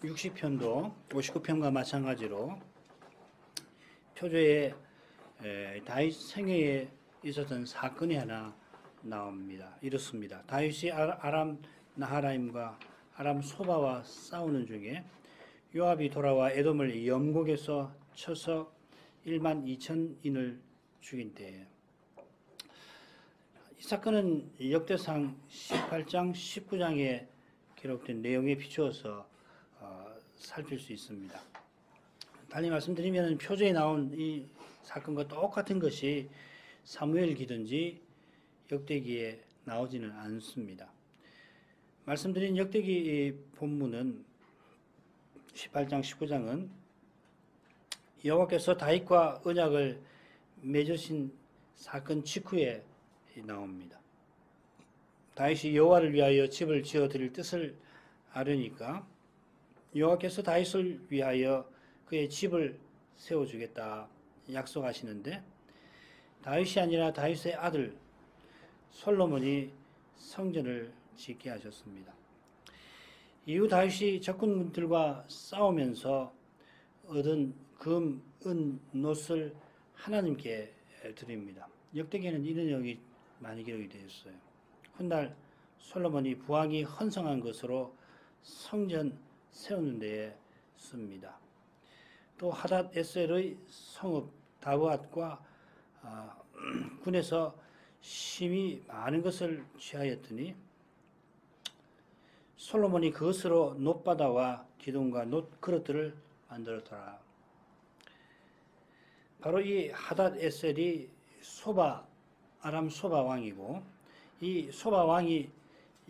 60편도 59편과 마찬가지로 표제에 다윗 생애에 있었던 사건이 하나 나옵니다. 이렇습니다. 다윗이 아람 나하라임과 아람 소바와 싸우는 중에 요압이 돌아와 에돔을 염곡에서 쳐서 1만 2천인을 죽인 때예요. 이 사건은 역대상 18장, 19장에 기록된 내용에 비추어서 살필 수 있습니다. 달리 말씀드리면 표제에 나온 이 사건과 똑같은 것이 사무엘기든지 역대기에 나오지는 않습니다. 말씀드린 역대기 본문은 18장, 19장은 여호와께서 다윗과 언약을 맺으신 사건 직후에 나옵니다. 다윗이 여호와를 위하여 집을 지어 드릴 뜻을 아려니까 여호와께서 다윗을 위하여 그의 집을 세워주겠다 약속하시는데 다윗이 아니라 다윗의 아들 솔로몬이 성전을 짓게 하셨습니다. 이후 다윗이 적군들과 싸우면서 얻은 금, 은, 놋을 하나님께 드립니다. 역대기에는 이런 내용이 많이 기록이 되어 있어요. 훗날 솔로몬이 부하기 헌성한 것으로 성전 세우는 데에 씁니다. 또 하닷 에셀의 성읍 다브앗과 군에서 심히 많은 것을 취하였더니 솔로몬이 그것으로 놋바다와 기둥과 놋 그릇들을 만들었더라. 바로 이 하닷 에셀이 아람 소바 왕이고 이 소바 왕이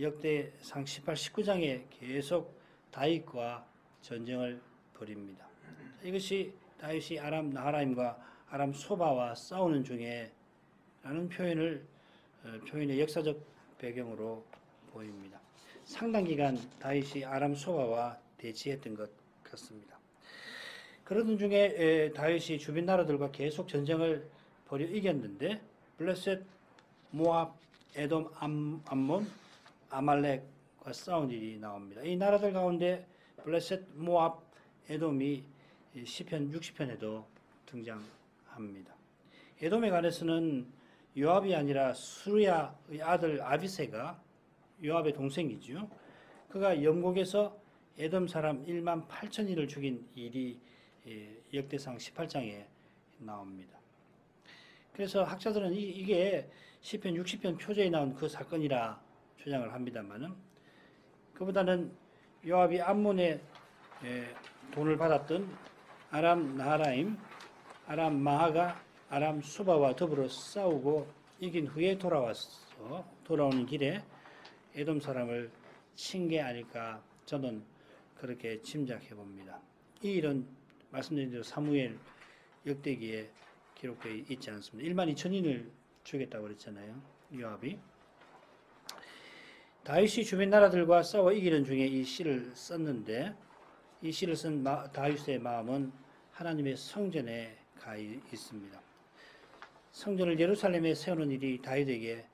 역대상 18, 19장에 계속 다윗과 전쟁을 벌입니다. 이것이 다윗이 아람 나하라임과 아람 소바와 싸우는 중에 라는 표현의 역사적 배경으로 보입니다. 상당 기간 다윗이 아람 소바와 대치했던 것 같습니다. 그러던 중에 다윗이 주변 나라들과 계속 전쟁을 벌여 이겼는데 블레셋, 모압, 에돔, 암몬, 아말렉과 싸운 일이 나옵니다. 이 나라들 가운데 블레셋, 모압, 에돔이 시편 60편에도 등장합니다. 에돔에 관해서는 요압이 아니라 수르야의 아들 아비새가 요압의 동생이죠. 그가 영곡에서 에돔 사람 1만 8천인을 죽인 일이 역대상 18장에 나옵니다. 그래서 학자들은 이게 시편 60편 표제에 나온 그 사건이라 주장을 합니다만은 그보다는 요압이 암몬의 돈을 받았던 아람 나하라임, 아람 마하가 아람 수바와 더불어 싸우고 이긴 후에 돌아오는 길에 에돔 사람을 친 게 아닐까 저는 그렇게 짐작해 봅니다. 이 일은 말씀드린 대로 사무엘 역대기에 기록되어 있지 않습니다. 1만 2천인을 죽였다고 그랬잖아요. 요압이. 다윗이 주변 나라들과 싸워 이기는 중에 이 시를 썼는데 이 시를 쓴 다윗의 마음은 하나님의 성전에 가 있습니다. 성전을 예루살렘에 세우는 일이 다윗에게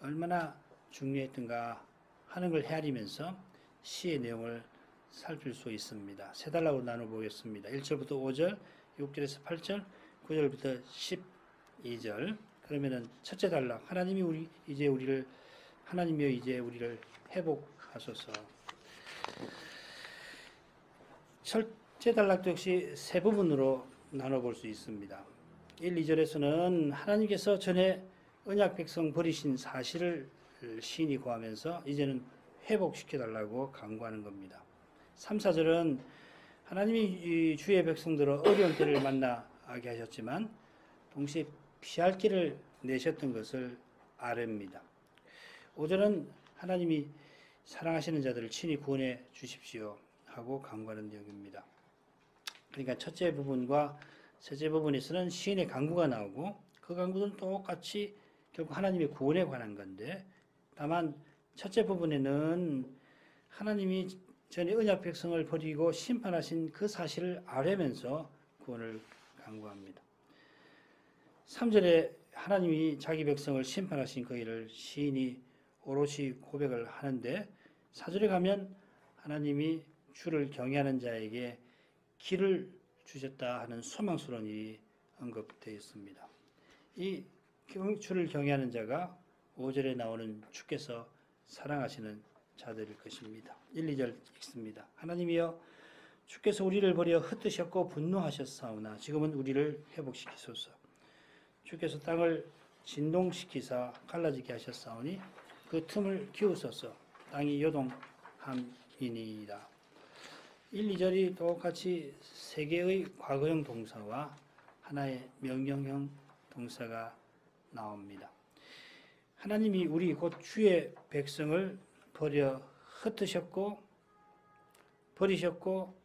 얼마나 중요했던가 하는 걸 헤아리면서 시의 내용을 살필 수 있습니다. 세 단락으로 나눠보겠습니다. 1절부터 5절, 6절에서 8절, 9절부터 12절. 그러면은 첫째 단락, 하나님이여 이제 우리를 회복하소서. 첫째 단락도 역시 세 부분으로 나눠볼 수 있습니다. 1, 2절에서는 하나님께서 전에 언약 백성 버리신 사실을 시인이 고하면서 이제는 회복시켜달라고 간구하는 겁니다. 3, 4절은 하나님이 주의 백성들을 어려운 때를 만나게 하셨지만 동시에 피할 길을 내셨던 것을 아뢰입니다. 5절은 하나님이 사랑하시는 자들을 친히 구원해 주십시오 하고 간구하는 내용입니다. 그러니까 첫째 부분과 셋째 부분에서는 시인의 간구가 나오고 그 간구는 똑같이 결국 하나님의 구원에 관한 건데 다만 첫째 부분에는 하나님이 전에 언약 백성을 버리고 심판하신 그 사실을 아뢰면서 구원을 간구합니다. 3절에 하나님이 자기 백성을 심판하신 그 일을 시인이 오롯이 고백을 하는데 4절에 가면 하나님이 주를 경외하는 자에게 길을 주셨다 하는 소망스러운 일이 언급되어 있습니다. 이 주를 경외하는 자가 5절에 나오는 주께서 사랑하시는 자들일 것입니다. 1, 2절 읽습니다. 하나님이여 주께서 우리를 버려 흩으셨고 분노하셨사오나 지금은 우리를 회복시키소서. 주께서 땅을 진동시키사 갈라지게 하셨사오니 그 틈을 기우소서. 땅이 요동함이니이다. 1, 2절이 똑같이 세 개의 과거형 동사와 하나의 명령형 동사가 나옵니다. 하나님이 우리 곧 주의 백성을 버려 흩으셨고 버리셨고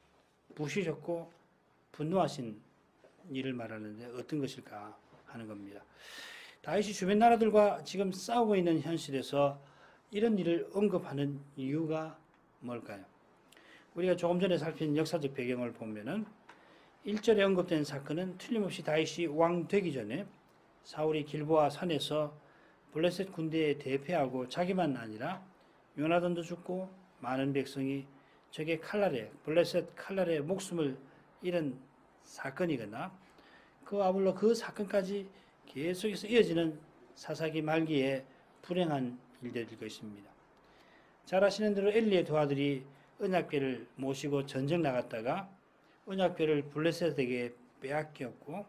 부시셨고 분노하신 일을 말하는데 어떤 것일까 하는 겁니다. 다윗이 주변 나라들과 지금 싸우고 있는 현실에서 이런 일을 언급하는 이유가 뭘까요? 우리가 조금 전에 살핀 역사적 배경을 보면은 1절에 언급된 사건은 틀림없이 다윗이 왕 되기 전에 사울이 길보아 산에서 블레셋 군대에 대패하고 자기만 아니라 요나단도 죽고 많은 백성이 적의 칼날에 블레셋 칼날에 목숨을 잃은 사건이거나 그 아울러 그 사건까지 계속해서 이어지는 사사기 말기에 불행한 일들일 것입니다. 잘 아시는 대로 엘리의 두 아들이 언약궤를 모시고 전쟁 나갔다가 언약궤를 블레셋에게 빼앗겼고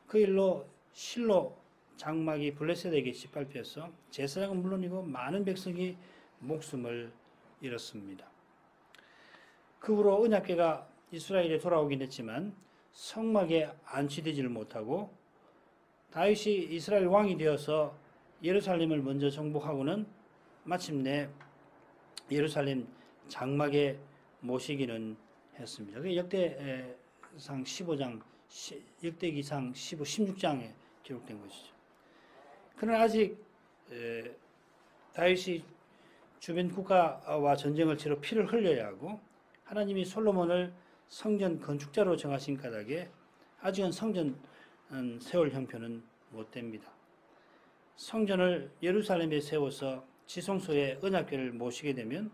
그 일로 실로 장막이 블레셋에게 짓밟혀서 제사장은 물론이고 많은 백성이 목숨을 잃었습니다. 그 후로 언약궤가 이스라엘에 돌아오긴 했지만 성막에 안치되지를 못하고 다윗이 이스라엘 왕이 되어서 예루살렘을 먼저 정복하고는 마침내 예루살렘 장막에 모시기는 했습니다. 그게 역대상 15장, 역대기상 16장에 기록된 것이죠. 그러나 아직 다윗이 주변 국가와 전쟁을 치러 피를 흘려야 하고 하나님이 솔로몬을 성전 건축자로 정하신 까닭에 아직은 성전 세울 형편은 못 됩니다. 성전을 예루살렘에 세워서 지성소에 언약궤를 모시게 되면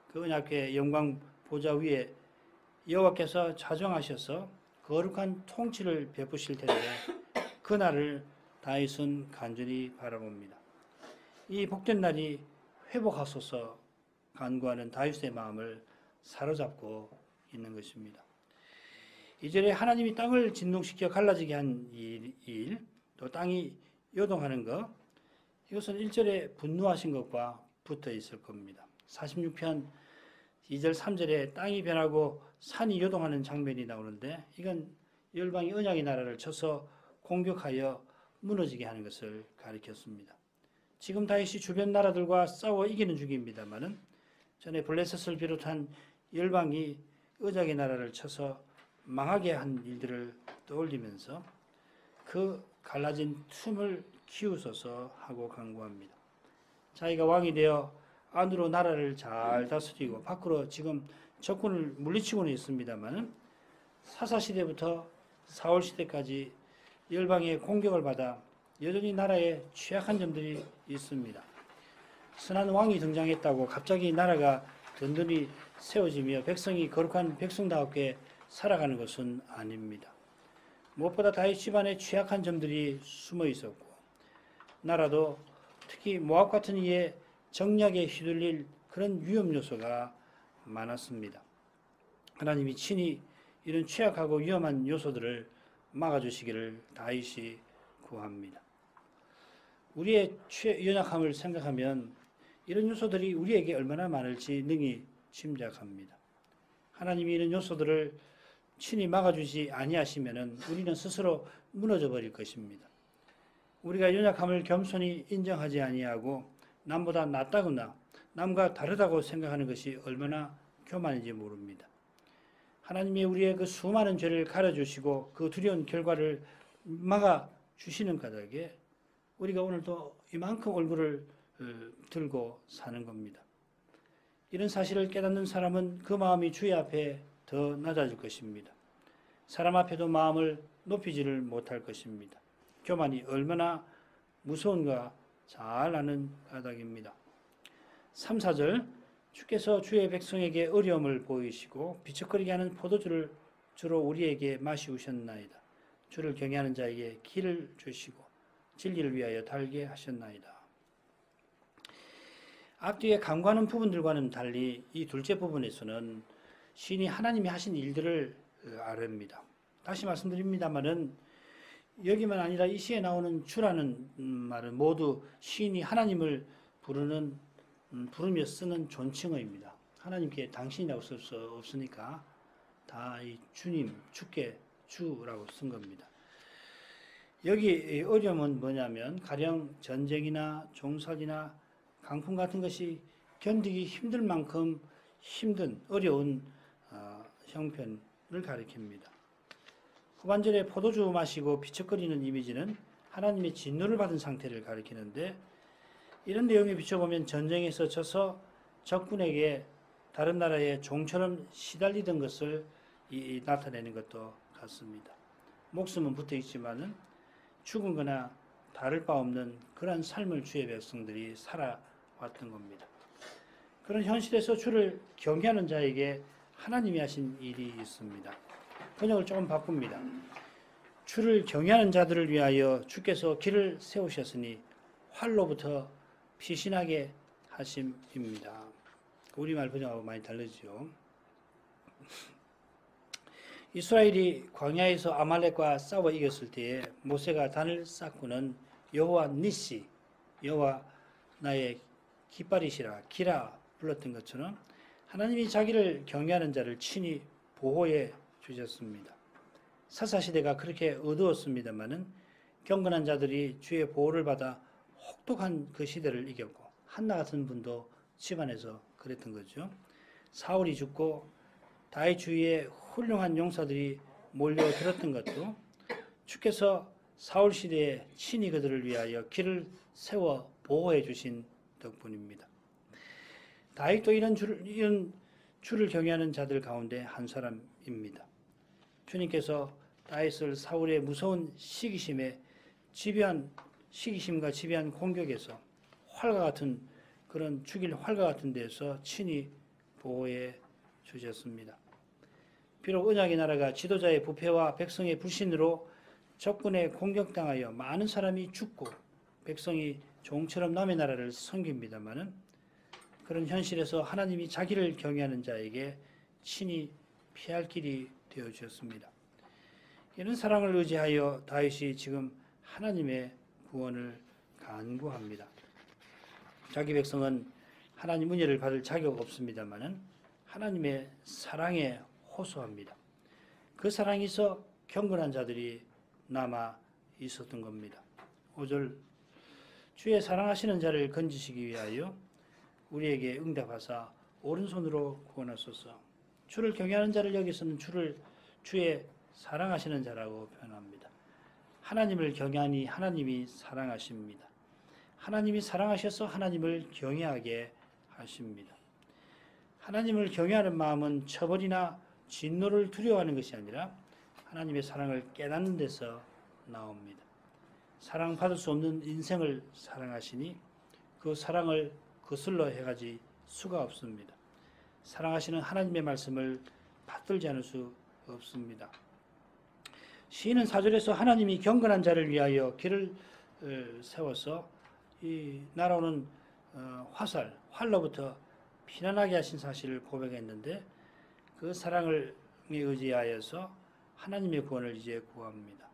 그 언약궤 영광 보좌 위에 여호와께서 좌정하셔서 거룩한 통치를 베푸실 텐데 그날을 다윗은 간절히 바라봅니다. 이 복된 날이 회복하소서 간구하는 다윗의 마음을 사로잡고 있는 것입니다. 2절에 하나님이 땅을 진동시켜 갈라지게 한 일, 또 땅이 요동하는 것, 이것은 1절에 분노하신 것과 붙어 있을 겁니다. 46편 2절 3절에 땅이 변하고 산이 요동하는 장면이 나오는데 이건 열방이 언약의 나라를 쳐서 공격하여 무너지게 하는 것을 가리켰습니다. 지금 다윗이 주변 나라들과 싸워 이기는 중입니다만은 전에 블레셋을 비롯한 열방이 언약의 나라를 쳐서 망하게 한 일들을 떠올리면서 그 갈라진 틈을 키우소서 하고 간구합니다. 자기가 왕이 되어 안으로 나라를 잘 다스리고 밖으로 지금 적군을 물리치고는 있습니다만은 사사시대부터 사울시대까지 열방의 공격을 받아 여전히 나라에 취약한 점들이 있습니다. 선한 왕이 등장했다고 갑자기 나라가 든든히 세워지며 백성이 거룩한 백성다웠게 살아가는 것은 아닙니다. 무엇보다 다윗 집안에 취약한 점들이 숨어 있었고 나라도 특히 모압 같은 이에 정략에 휘둘릴 그런 위험 요소가 많았습니다. 하나님이 친히 이런 취약하고 위험한 요소들을 막아주시기를 다윗이 구합니다. 우리의 연약함을 생각하면 이런 요소들이 우리에게 얼마나 많을지 능히 짐작합니다. 하나님이 이런 요소들을 친히 막아주지 아니하시면은 우리는 스스로 무너져 버릴 것입니다. 우리가 연약함을 겸손히 인정하지 아니하고 남보다 낫다거나 남과 다르다고 생각하는 것이 얼마나 교만인지 모릅니다. 하나님이 우리의 그 수많은 죄를 가려주시고 그 두려운 결과를 막아주시는 까닭에 우리가 오늘도 이만큼 얼굴을 들고 사는 겁니다. 이런 사실을 깨닫는 사람은 그 마음이 주의 앞에 더 낮아질 것입니다. 사람 앞에도 마음을 높이지를 못할 것입니다. 교만이 얼마나 무서운가 잘 아는 까닭입니다. 3, 4절 주께서 주의 백성에게 어려움을 보이시고 비척거리게 하는 포도주를 주로 우리에게 마시우셨나이다. 주를 경외하는 자에게 길을 주시고 진리를 위하여 달게 하셨나이다. 앞뒤에 간과하는 부분들과는 달리 이 둘째 부분에서는 시인이 하나님이 하신 일들을 아뢰입니다. 다시 말씀드립니다만은 여기만 아니라 이 시에 나오는 주라는 말은 모두 시인이 하나님을 부르며 쓰는 존칭어입니다. 하나님께 당신이라고 쓸 수 없으니까 다 이 주님, 주께 주라고 쓴 겁니다. 여기 어려움은 뭐냐면 가령 전쟁이나 종살이나 강풍 같은 것이 견디기 힘들 만큼 힘든 어려운 형편을 가리킵니다. 후반절에 포도주 마시고 비척거리는 이미지는 하나님의 진노를 받은 상태를 가리키는데 이런 내용에 비춰보면 전쟁에서 져서 적군에게 다른 나라의 종처럼 시달리던 것을 나타내는 것도 같습니다. 목숨은 붙어 있지만은 죽은 거나 다를 바 없는 그러한 삶을 주의 백성들이 살아왔던 겁니다. 그런 현실에서 주를 경외하는 자에게 하나님이 하신 일이 있습니다. 번역을 조금 바꿉니다. 주를 경외하는 자들을 위하여 주께서 길을 세우셨으니 활로부터 피신하게 하심입니다. 우리말 번역하고 많이 다르죠. 이스라엘이 광야에서 아말렉과 싸워 이겼을 때에 모세가 단을 쌓고는 여호와 니시, 여호와 나의 깃발이시라, 기라 불렀던 것처럼 하나님이 자기를 경외하는 자를 친히 보호해 주셨습니다. 사사시대가 그렇게 어두웠습니다마는 경건한 자들이 주의 보호를 받아 혹독한 그 시대를 이겼고 한나 같은 분도 집안에서 그랬던 거죠. 사울이 죽고 다윗 주위에 훌륭한 용사들이 몰려들었던 것도 주께서 사울 시대에 친히 그들을 위하여 길을 세워 보호해 주신 덕분입니다. 다윗도 이런 주를 경외하는 자들 가운데 한 사람입니다. 주님께서 다윗을 사울의 무서운 시기심과 지배한 공격에서 활과 같은 그런 죽일 활과 같은 데서 친히 보호해 주셨습니다. 비록 언약의 나라가 지도자의 부패와 백성의 불신으로 적군에 공격당하여 많은 사람이 죽고 백성이 종처럼 남의 나라를 섬깁니다마는 그런 현실에서 하나님이 자기를 경외하는 자에게 친히 피할 길이 되어 주셨습니다. 이런 사랑을 의지하여 다윗이 지금 하나님의 구원을 간구합니다. 자기 백성은 하나님 은혜를 받을 자격 없습니다마는 하나님의 사랑에 호소합니다. 그 사랑에서 경건한 자들이 남아 있었던 겁니다. 5절 주의 사랑하시는 자를 건지시기 위하여 우리에게 응답하사 오른손으로 구원하소서. 주를 경외하는 자를 여기서는 주의 사랑하시는 자라고 표현합니다. 하나님을 경외하니 하나님이 사랑하십니다. 하나님이 사랑하셔서 하나님을 경외하게 하십니다. 하나님을 경외하는 마음은 처벌이나 진노를 두려워하는 것이 아니라 하나님의 사랑을 깨닫는 데서 나옵니다. 사랑받을 수 없는 인생을 사랑하시니 그 사랑을 거슬러 해가지 수가 없습니다. 사랑하시는 하나님의 말씀을 받들지 않을 수 없습니다. 시인은 4절에서 하나님이 경건한 자를 위하여 길을 세워서 이 날아오는 활로부터 피난하게 하신 사실을 고백했는데 그 사랑을 의지하여서 하나님의 구원을 이제 구합니다.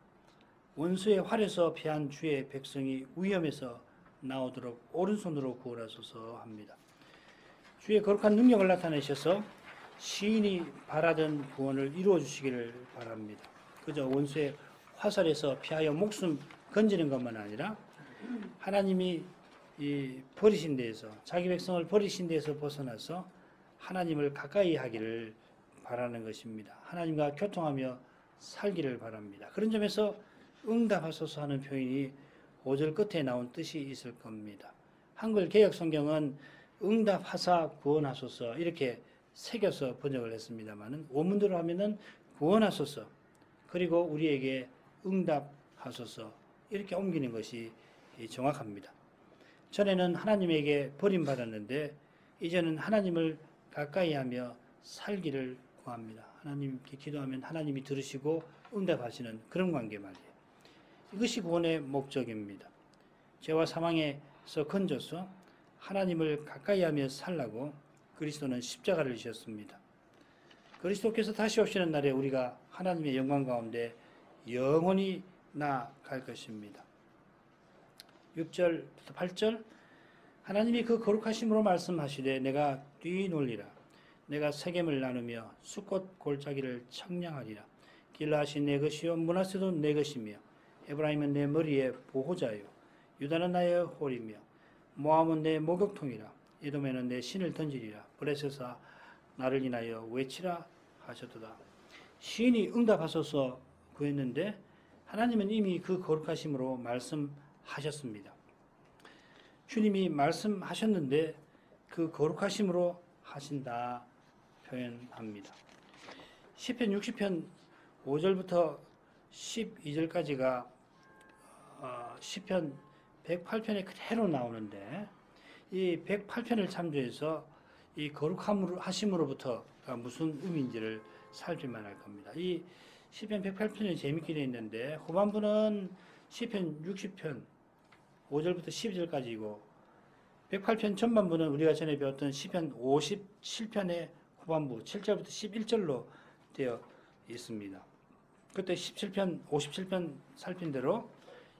원수의 활에서 피한 주의 백성이 위험에서 나오도록 오른손으로 구원하소서 합니다. 주의 거룩한 능력을 나타내셔서 시인이 바라던 구원을 이루어 주시기를 바랍니다. 그저 원수의 화살에서 피하여 목숨 건지는 것만 아니라 하나님이 버리신 데에서 자기 백성을 버리신 데에서 벗어나서 하나님을 가까이 하기를 바라는 것입니다. 하나님과 교통하며 살기를 바랍니다. 그런 점에서 응답하소서 하는 표현이 5절 끝에 나온 뜻이 있을 겁니다. 한글 개역 성경은 응답하사 구원하소서 이렇게 새겨서 번역을 했습니다만은 원문대로 하면은 구원하소서 그리고 우리에게 응답하소서 이렇게 옮기는 것이 정확합니다. 전에는 하나님에게 버림받았는데 이제는 하나님을 가까이 하며 살기를 구합니다. 하나님께 기도하면 하나님이 들으시고 응답하시는 그런 관계 말이에요. 이것이 구원의 목적입니다. 죄와 사망에서 건져서 하나님을 가까이 하며 살라고 그리스도는 십자가를 지셨습니다. 그리스도께서 다시 오시는 날에 우리가 하나님의 영광 가운데 영원히 나아갈 것입니다. 6절부터 8절 하나님이 그 거룩하심으로 말씀하시되 내가 뛰놀리라. 내가 세겜을 나누며 숫꽃 골짜기를 청량하리라. 길라앗이 내 것이요 므낫세도 내 것이며 에브라임은 내 머리의 보호자요 유다는 나의 홀이며 모함은 내 목욕통이라. 에돔에는 내 신을 던지리라. 브레셋아 나를 인하여 외치라 하셨도다. 시인이 응답하소서 구했는데 하나님은 이미 그 거룩하심으로 말씀하셨습니다. 주님이 말씀하셨는데 그 거룩하심으로 하신다 표현합니다. 시편 60편 5절부터 12절까지가 시편 108편에 그대로 나오는데 이 108편을 참조해서 이 거룩하심으로부터 무슨 의미인지를 살피만 할 겁니다. 이 시편 108편이 재밌게 되어 있는데 후반부는 시편 60편 5절부터 12절까지이고 108편 전반부는 우리가 전에 배웠던 시편 57편의 후반부 7절부터 11절로 되어 있습니다. 그때 17편 57편 살핀 대로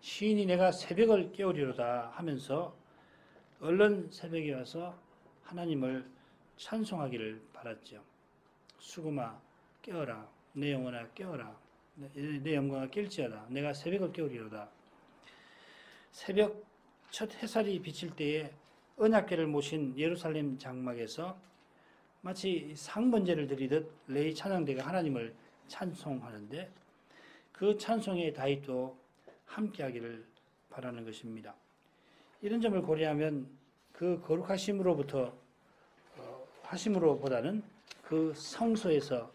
시인이 내가 새벽을 깨우리로다 하면서 얼른 새벽에 와서 하나님을 찬송하기를 바랐죠. 수금아 깨어라 내 영혼아 깨어라 내 영광아 깰지어다 내가 새벽을 깨우리로다. 새벽 첫 햇살이 비칠 때에 언약궤를 모신 예루살렘 장막에서 마치 상번제를 드리듯 레위 찬양대가 하나님을 찬송하는데 그 찬송에 다윗도 함께하기를 바라는 것입니다. 이런 점을 고려하면 그 거룩하심으로부터 하심으로보다는 그 성소에서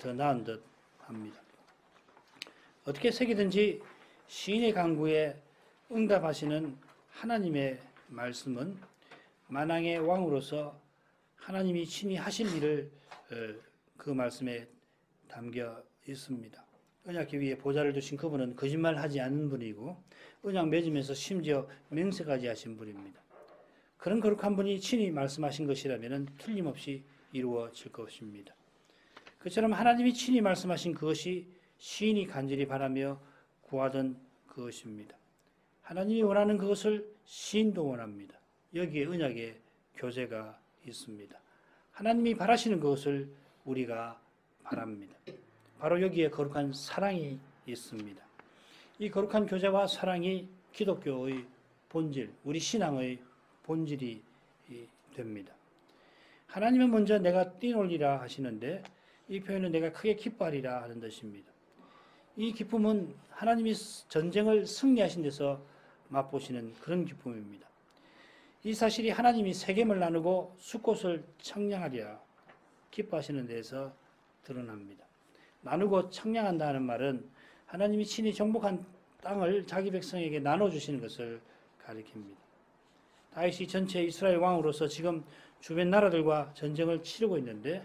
더 나은 듯 합니다. 어떻게 새기든지 시인의 간구에 응답하시는 하나님의 말씀은 만왕의 왕으로서 하나님이 친히 하실 일을 그 말씀에 담겨 있습니다. 언약궤 위에 보좌를 두신 그분은 거짓말하지 않는 분이고 언약 맺으면서 심지어 맹세까지 하신 분입니다. 그런 거룩한 분이 친히 말씀하신 것이라면 틀림없이 이루어질 것입니다. 그처럼 하나님이 친히 말씀하신 그것이 시인이 간절히 바라며 구하던 그것입니다. 하나님이 원하는 그것을 시인도 원합니다. 여기에 언약의 교제가 있습니다. 하나님이 바라시는 그것을 우리가 바랍니다. 바로 여기에 거룩한 사랑이 있습니다. 이 거룩한 교제와 사랑이 기독교의 본질, 우리 신앙의 본질이 됩니다. 하나님은 먼저 내가 뛰놀리라 하시는데 이 표현은 내가 크게 기뻐하리라 하는 뜻입니다. 이 기쁨은 하나님이 전쟁을 승리하신 데서 맛보시는 그런 기쁨입니다. 이 사실이 하나님이 세겜을 나누고 숫꽃을 청량하리라 기뻐하시는 데에서 드러납니다. 나누고 청량한다는 말은 하나님이 친히 정복한 땅을 자기 백성에게 나눠주시는 것을 가리킵니다. 다윗이 전체 이스라엘 왕으로서 지금 주변 나라들과 전쟁을 치르고 있는데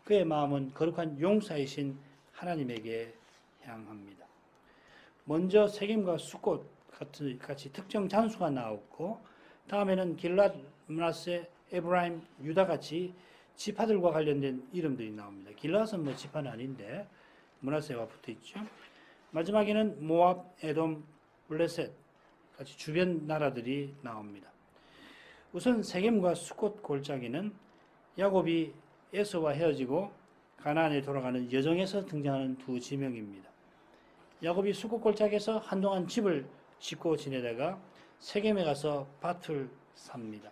그의 마음은 거룩한 용사이신 하나님에게 향합니다. 먼저 세겜과 숫꽃 같이 특정 장수가 나왔고 다음에는 길랏, 므낫세, 에브라임, 유다같이 지파들과 관련된 이름들이 나옵니다. 길랏은 뭐 지파는 아닌데 므낫세와 붙어있죠. 마지막에는 모압, 에돔, 블레셋 같이 주변 나라들이 나옵니다. 우선 세겜과 숫꽃 골짜기는 야곱이 에서와 헤어지고 가나안에 돌아가는 여정에서 등장하는 두 지명입니다. 야곱이 숫꽃 골짜기에서 한동안 집을 짓고 지내다가 세겜에 가서 밭을 삽니다.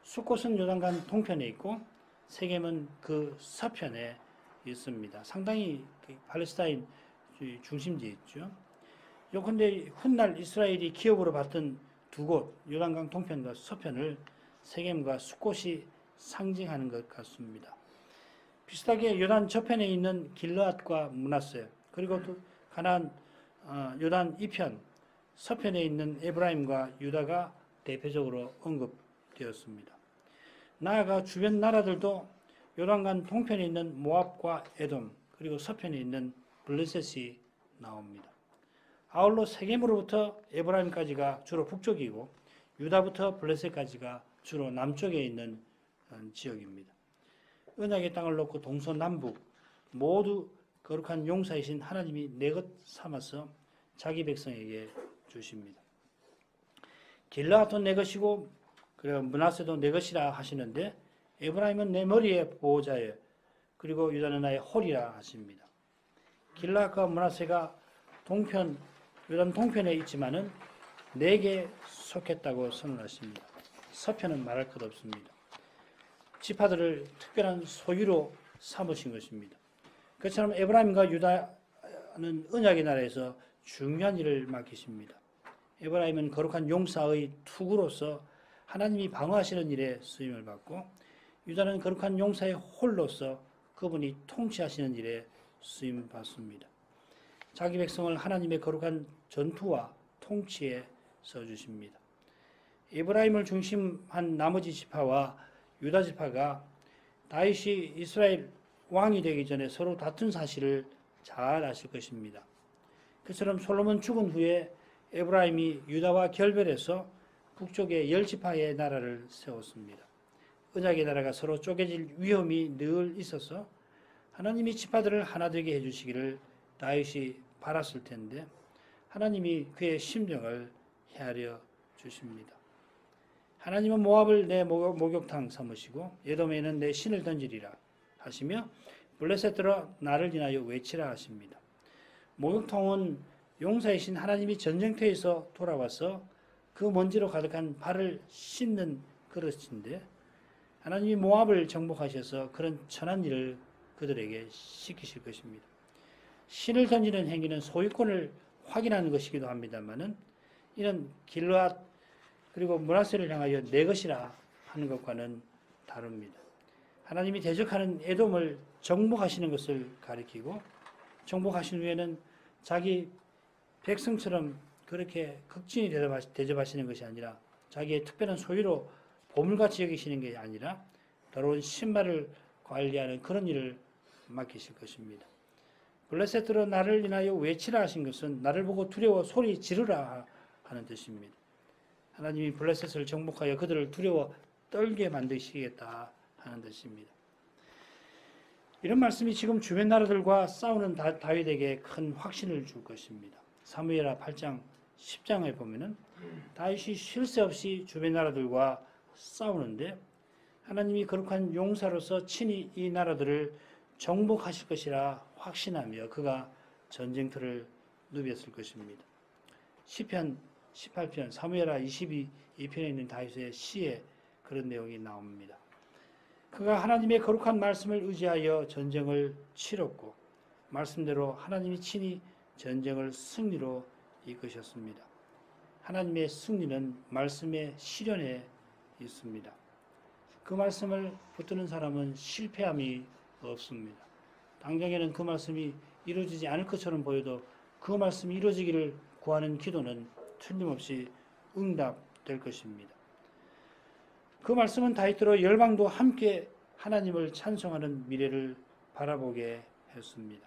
숫꽃은 요단강 동편에 있고 세겜은 그 서편에 있습니다. 상당히 팔레스타인 중심지에 있죠. 요컨대 훗날 이스라엘이 기업으로 받던 두 곳, 요단강 동편과 서편을 세겜과 숫꽃이 상징하는 것 같습니다. 비슷하게 요단 저편에 있는 길르앗과 므낫세, 그리고 또 가나안 요단 이편 서편에 있는 에브라임과 유다가 대표적으로 언급되었습니다. 나아가 주변 나라들도 요단강 동편에 있는 모압과 에돔 그리고 서편에 있는 블레셋이 나옵니다. 아울러 세겜으로부터 에브라임까지가 주로 북쪽이고 유다부터 블레셋까지가 주로 남쪽에 있는 지역입니다. 언약의 땅을 놓고 동서남북 모두 거룩한 용사이신 하나님이 내 것 삼아서 자기 백성에게 주십니다. 길르앗은 내 것이고 그리고 므낫세도 내 것이라 하시는데 에브라임은 내 머리의 보호자예 그리고 유다는 나의 홀이라 하십니다. 길르앗과 므낫세가 유다는 동편에 있지만은 내게 속했다고 선언하십니다. 서편은 말할 것 없습니다. 지파들을 특별한 소유로 삼으신 것입니다. 그처럼 에브라임과 유다는 언약의 나라에서 중요한 일을 맡기십니다. 에브라임은 거룩한 용사의 투구로서 하나님이 방어하시는 일에 쓰임을 받고 유다는 거룩한 용사의 홀로서 그분이 통치하시는 일에 쓰임 받습니다. 자기 백성을 하나님의 거룩한 전투와 통치에 써주십니다. 에브라임을 중심한 나머지 지파와 유다 지파가 다윗이 이스라엘 왕이 되기 전에 서로 다툰 사실을 잘 아실 것입니다. 그처럼 솔로몬 죽은 후에 에브라임이 유다와 결별해서 북쪽에 10지파의 나라를 세웠습니다. 언약의 나라가 서로 쪼개질 위험이 늘 있어서 하나님이 지파들을 하나 되게 해주시기를 다윗이 바랐을 텐데 하나님이 그의 심령을 헤아려 주십니다. 하나님은 모압을 내 목욕탕 삼으시고 에돔에는 내 신을 던지리라 하시며 블레셋들아 나를 인하여 외치라 하십니다. 목욕탕은 용사이신 하나님이 전쟁터에서 돌아와서 그 먼지로 가득한 발을 씻는 그릇인데 하나님이 모압을 정복하셔서 그런 천한 일을 그들에게 시키실 것입니다. 신을 던지는 행위는 소유권을 확인하는 것이기도 합니다만은 이는 길르앗 그리고 므낫세를 향하여 내 것이라 하는 것과는 다릅니다. 하나님이 대적하는 에돔을 정복하시는 것을 가리키고 정복하신 후에는 자기 백성처럼 그렇게 극진히 대접하시는 것이 아니라 자기의 특별한 소유로 보물같이 여기시는 게 아니라 더러운 신발을 관리하는 그런 일을 맡기실 것입니다. 블레셋들은 나를 인하여 외치라 하신 것은 나를 보고 두려워 소리 지르라 하는 뜻입니다. 하나님이 블레셋을 정복하여 그들을 두려워 떨게 만드시겠다 하는 뜻입니다. 이런 말씀이 지금 주변 나라들과 싸우는 다윗에게 큰 확신을 줄 것입니다. 사무엘하 8장 10장에 보면은 다윗이 쉴 새 없이 주변 나라들과 싸우는데 하나님이 거룩한 용사로서 친히 이 나라들을 정복하실 것이라 확신하며 그가 전쟁터를 누볐을 것입니다. 시편 18편, 사무엘하 22편에 있는 다윗의 시에 그런 내용이 나옵니다. 그가 하나님의 거룩한 말씀을 의지하여 전쟁을 치렀고 말씀대로 하나님이 친히 전쟁을 승리로 이끄셨습니다. 하나님의 승리는 말씀의 실현에 있습니다. 그 말씀을 붙드는 사람은 실패함이 없습니다. 당장에는 그 말씀이 이루어지지 않을 것처럼 보여도 그 말씀이 이루어지기를 구하는 기도는 틀림없이 응답될 것입니다. 그 말씀은 다윗으로 열방도 함께 하나님을 찬송하는 미래를 바라보게 했습니다.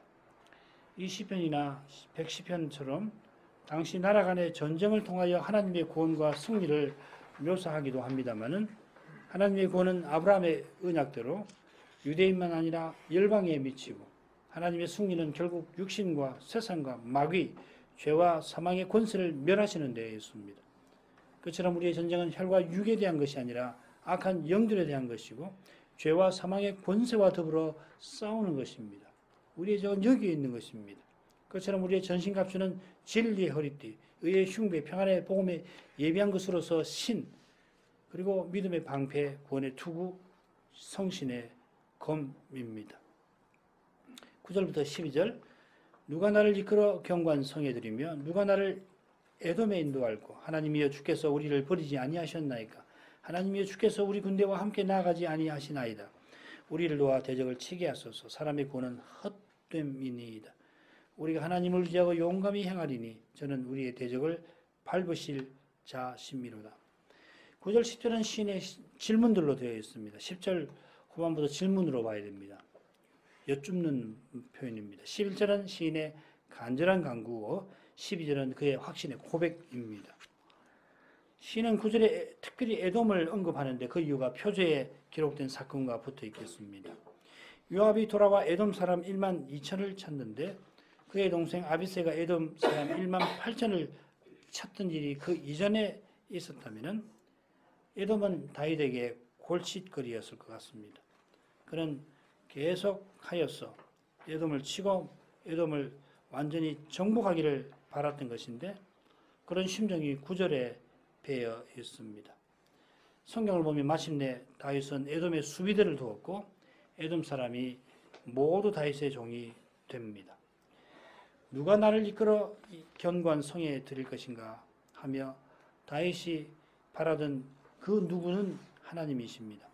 이 시편이나 110편처럼 당시 나라 간의 전쟁을 통하여 하나님의 구원과 승리를 묘사하기도 합니다마는 하나님의 구원은 아브라함의 언약대로 유대인만 아니라 열방에 미치고 하나님의 승리는 결국 육신과 세상과 마귀, 죄와 사망의 권세를 멸하시는 데에 있습니다. 그처럼 우리의 전쟁은 혈과 육에 대한 것이 아니라 악한 영들에 대한 것이고 죄와 사망의 권세와 더불어 싸우는 것입니다. 우리의 적은 여기에 있는 것입니다. 그처럼 우리의 전신갑주는 진리의 허리띠, 의의 흉배, 평안의 복음에 예비한 것으로서 신, 그리고 믿음의 방패, 구원의 투구, 성신의 검입니다. 9절부터 12절 누가 나를 이끌어 경관 성에 들이며 누가 나를 에돔에 인도할고 하나님이여 주께서 우리를 버리지 아니하셨나이까 하나님이여 주께서 우리 군대와 함께 나아가지 아니하시나이다. 우리를 도와 대적을 치게 하소서. 사람의 구원은 헛됨이니이다. 우리가 하나님을 의지하고 용감히 행하리니 저는 우리의 대적을 밟으실 자심이로다. 9절 10절은 시인의 질문들로 되어 있습니다. 10절 후반부터 질문으로 봐야 됩니다. 여쭙는 표현입니다. 11절은 시인의 간절한 간구고 12절은 그의 확신의 고백입니다. 시인은 9절에 특별히 에돔을 언급하는데 그 이유가 표제에 기록된 사건과 붙어 있겠습니다. 요압이 돌아와 에돔 사람 1만 2천을 찾는데 그의 동생 아비새가 에돔 사람 1만 8천을 찾던 일이 그 이전에 있었다면 에돔은 다윗에게 골칫거리였을 것 같습니다. 그는 계속하여서 에돔을 치고 에돔을 완전히 정복하기를 바랐던 것인데 그런 심정이 9절에 배어 있습니다. 성경을 보면 마침내 다윗은 에돔의 수비대를 두었고 에돔 사람이 모두 다윗의 종이 됩니다. 누가 나를 이끌어 견고한 성에 들일 것인가 하며 다윗이 바라던 그 누구는 하나님이십니다.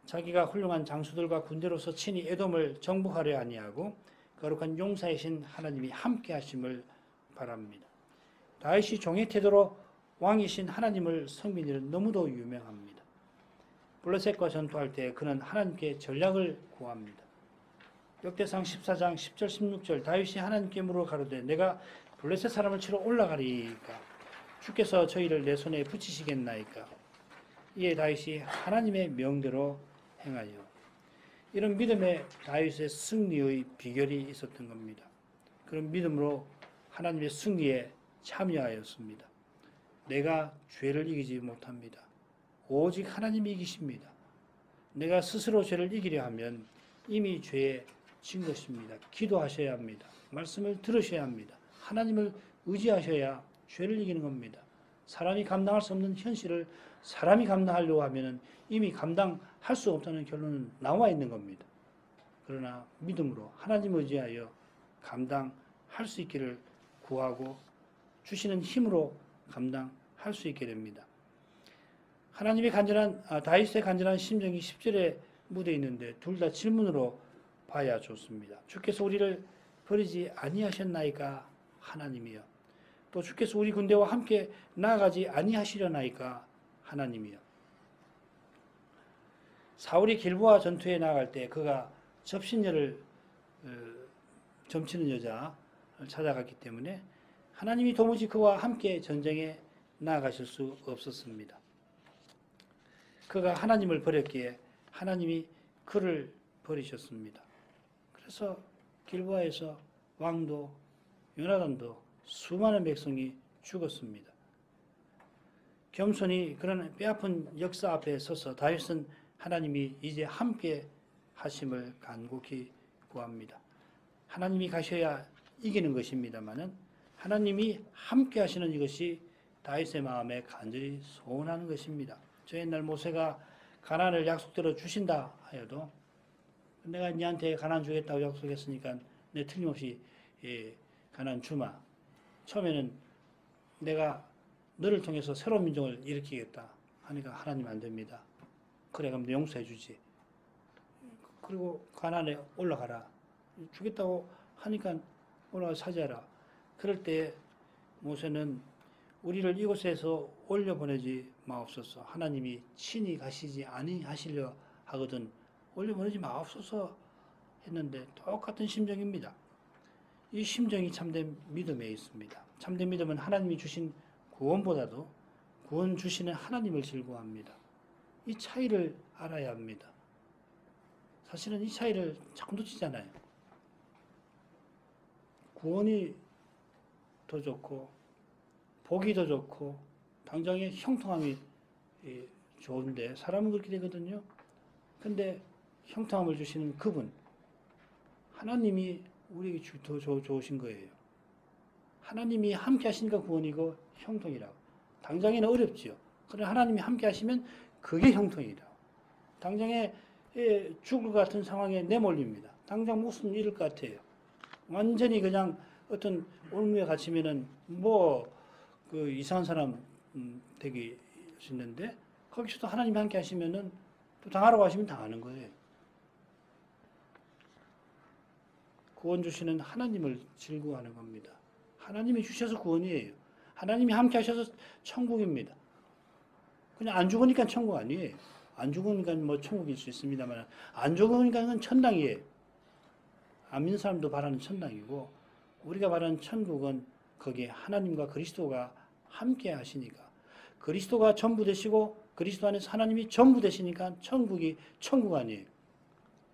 자기가 훌륭한 장수들과 군대로서 친히 에돔을 정복하려 아니하고 거룩한 용사이신 하나님이 함께 하심을 바랍니다. 다윗이 종의 태도로 왕이신 하나님을 섬긴 일은 너무도 유명합니다. 블레셋과 전투할 때 그는 하나님께 전략을 구합니다. 역대상 14장 10절 16절 다윗이 하나님께 물어 가로되 내가 블레셋 사람을 치러 올라가리까 주께서 저희를 내 손에 붙이시겠나이까. 이에 다윗이 하나님의 명대로 행하여 이런 믿음에 다윗의 승리의 비결이 있었던 겁니다. 그런 믿음으로 하나님의 승리에 참여하였습니다. 내가 죄를 이기지 못합니다. 오직 하나님이 이기십니다. 내가 스스로 죄를 이기려 하면 이미 죄에 진 것입니다. 기도하셔야 합니다. 말씀을 들으셔야 합니다. 하나님을 의지하셔야 죄를 이기는 겁니다. 사람이 감당할 수 없는 현실을 사람이 감당하려고 하면 이미 감당할 수 없다는 결론은 나와 있는 겁니다. 그러나 믿음으로 하나님 의지하여 감당할 수 있기를 구하고 주시는 힘으로 감당할 수 있게 됩니다. 하나님의 다윗의 간절한 심정이 10절에 묻어 있는데 둘 다 질문으로 봐야 좋습니다. 주께서 우리를 버리지 아니하셨나이까 하나님이여. 또 주께서 우리 군대와 함께 나아가지 아니하시려나이까 하나님이여. 사울이 길보아 전투에 나아갈 때 그가 접신여를 점치는 여자를 찾아갔기 때문에 하나님이 도무지 그와 함께 전쟁에 나아가실 수 없었습니다. 그가 하나님을 버렸기에 하나님이 그를 버리셨습니다. 그래서 길보아에서 왕도 요나단도 수많은 백성이 죽었습니다. 겸손히 그런 뼈아픈 역사 앞에 서서 다윗은 하나님이 이제 함께 하심을 간곡히 구합니다. 하나님이 가셔야 이기는 것입니다마는 하나님이 함께 하시는 이것이 다윗의 마음에 간절히 소원하는 것입니다. 저 옛날 모세가 가나안을 약속대로 주신다 하여도 내가 니한테 가나안 주겠다고 약속했으니까 내 틀림없이 가나안 주마. 처음에는 내가 너를 통해서 새로운 민족을 일으키겠다 하니까 하나님 안 됩니다. 그래 그럼 용서해 주지. 그리고 가나안에 올라가라. 주겠다고 하니까 올라가 차지하라. 그럴 때 모세는 우리를 이곳에서 올려보내지 마옵소서. 하나님이 친히 가시지 아니하시려 하거든 올려보내지 마옵소서 했는데 똑같은 심정입니다. 이 심정이 참된 믿음에 있습니다. 참된 믿음은 하나님이 주신 구원보다도 구원 주시는 하나님을 즐거워합니다. 이 차이를 알아야 합니다. 사실은 이 차이를 자꾸 놓치잖아요. 구원이 더 좋고 복이 더 좋고 당장의 형통함이 좋은데 사람은 그렇게 되거든요. 근데 형통함을 주시는 그분 하나님이 우리에게 더 좋으신 거예요. 하나님이 함께 하시니까 구원이고 형통이라고. 당장에는 어렵지요. 그러나 하나님이 함께 하시면 그게 형통이라고. 당장에 죽을 것 같은 상황에 내몰립니다. 당장 목숨 잃을 것 같아요. 완전히 그냥 어떤 올무에 갇히면은 그 이상한 사람 되기 있는데 거기서도 하나님이 함께 하시면은 또 당하라고 하시면 당하는 거예요. 구원 주시는 하나님을 즐거워하는 겁니다. 하나님이 주셔서 구원이에요. 하나님이 함께 하셔서 천국입니다. 그냥 안 죽으니까 천국 아니에요. 안 죽으니까 뭐 천국일 수 있습니다만 안 죽으니까 천당이에요. 안 믿는 사람도 바라는 천당이고 우리가 바라는 천국은 거기에 하나님과 그리스도가 함께 하시니까 그리스도가 전부 되시고 그리스도 안에서 하나님이 전부 되시니까 천국이 천국 아니에요.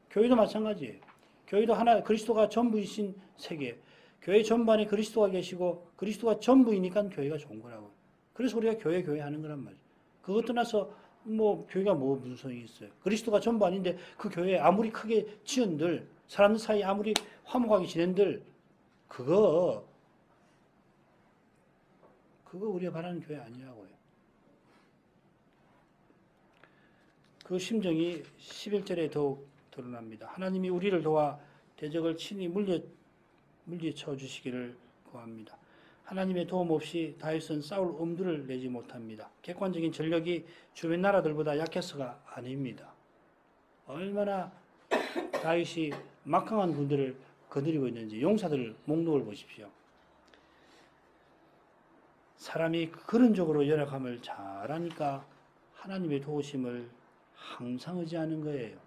교회도 마찬가지예요. 교회도 하나 그리스도가 전부이신 세계. 교회 전반에 그리스도가 계시고 그리스도가 전부이니까 교회가 좋은 거라고. 그래서 우리가 교회 하는 거란 말이에요. 그것 떠나서 뭐 교회가 뭐 무슨 소용이 있어요. 그리스도가 전부 아닌데 그 교회 아무리 크게 지은들 사람들 사이 아무리 화목하게 지낸들 그거 우리가 바라는 교회 아니라고요. 그 심정이 11절에 더욱 드러납니다. 하나님이 우리를 도와 대적을 친히 물리쳐 주시기를 구합니다. 하나님의 도움 없이 다윗은 싸울 엄두를 내지 못합니다. 객관적인 전력이 주변 나라들보다 약해서가 아닙니다. 얼마나 다윗이 막강한 군대를 거느리고 있는지 용사들 목록을 보십시오. 사람이 그런적으로 열악함을 잘하니까 하나님의 도우심을 항상 의지하는 거예요.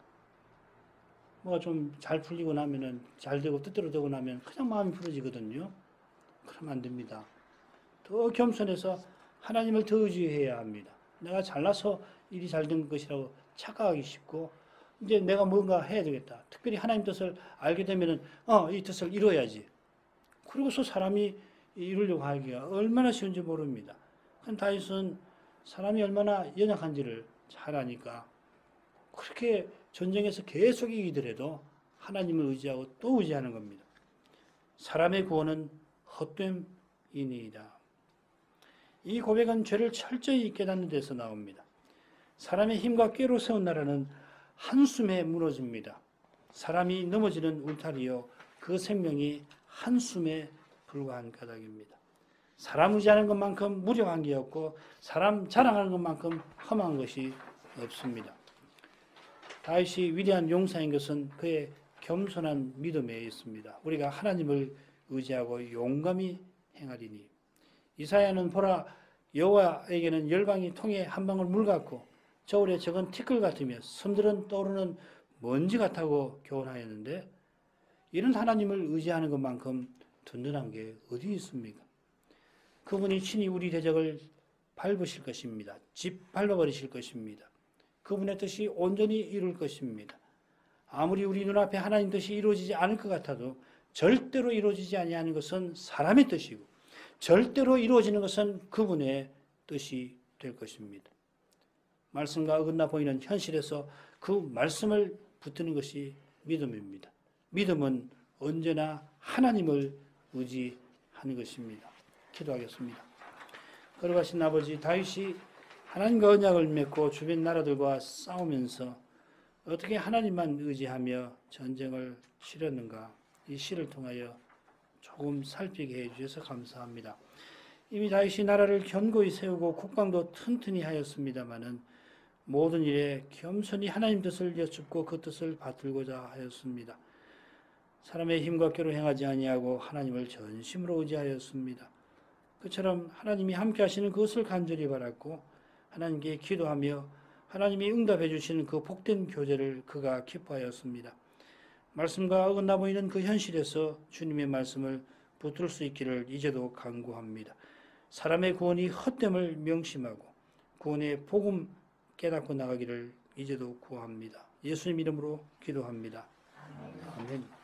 뭐가 좀 잘 풀리고 나면은 잘 되고 뜻대로 되고 나면 그냥 마음이 풀어지거든요. 그러면 안 됩니다. 더 겸손해서 하나님을 더 의지해야 합니다. 내가 잘나서 일이 잘 된 것이라고 착각하기 쉽고 이제 내가 뭔가 해야 되겠다. 특별히 하나님 뜻을 알게 되면은 이 뜻을 이뤄야지. 그러고서 사람이 이루려고 하기가 얼마나 쉬운지 모릅니다. 다윗은 사람이 얼마나 연약한지를 잘 아니까 그렇게 전쟁에서 계속 이기더라도 하나님을 의지하고 또 의지하는 겁니다. 사람의 구원은 헛됨이니이다. 이 고백은 죄를 철저히 깨닫는 데서 나옵니다. 사람의 힘과 꾀로 세운 나라는 한숨에 무너집니다. 사람이 넘어지는 울타리요 그 생명이 한숨에 불과한 까닭입니다. 사람 의지하는 것만큼 무력한 게 없고 사람 자랑하는 것만큼 험한 것이 없습니다. 다윗이 위대한 용사인 것은 그의 겸손한 믿음에 있습니다. 우리가 하나님을 의지하고 용감히 행하리니 이사야는 보라 여호와에게는 열방이 통에 한 방울 물 같고 저울에 적은 티끌 같으며 섬들은 떠오르는 먼지 같다고 교훈하였는데 이런 하나님을 의지하는 것만큼 든든한 게 어디 있습니까? 그분이 친히 우리 대적을 밟으실 것입니다. 짓밟아버리실 것입니다. 그분의 뜻이 온전히 이룰 것입니다. 아무리 우리 눈앞에 하나님 뜻이 이루어지지 않을 것 같아도 절대로 이루어지지 아니하는 것은 사람의 뜻이고 절대로 이루어지는 것은 그분의 뜻이 될 것입니다. 말씀과 어긋나 보이는 현실에서 그 말씀을 붙드는 것이 믿음입니다. 믿음은 언제나 하나님을 의지하는 것입니다. 기도하겠습니다. 거룩하신 아버지, 다윗이 하나님과 언약을 맺고 주변 나라들과 싸우면서 어떻게 하나님만 의지하며 전쟁을 치렀는가 이 시를 통하여 조금 살피게 해주셔서 감사합니다. 이미 다윗이 나라를 견고히 세우고 국방도 튼튼히 하였습니다마는 모든 일에 겸손히 하나님 뜻을 여쭙고 그 뜻을 받들고자 하였습니다. 사람의 힘과 꾀로 행하지 아니하고 하나님을 전심으로 의지하였습니다. 그처럼 하나님이 함께 하시는 그것을 간절히 바랐고 하나님께 기도하며 하나님이 응답해 주시는 그 복된 교제를 그가 기뻐하였습니다. 말씀과 어긋나 보이는 그 현실에서 주님의 말씀을 붙들 수 있기를 이제도 간구합니다. 사람의 구원이 헛됨을 명심하고 구원의 복음 깨닫고 나가기를 이제도 구합니다. 예수님 이름으로 기도합니다. 아멘.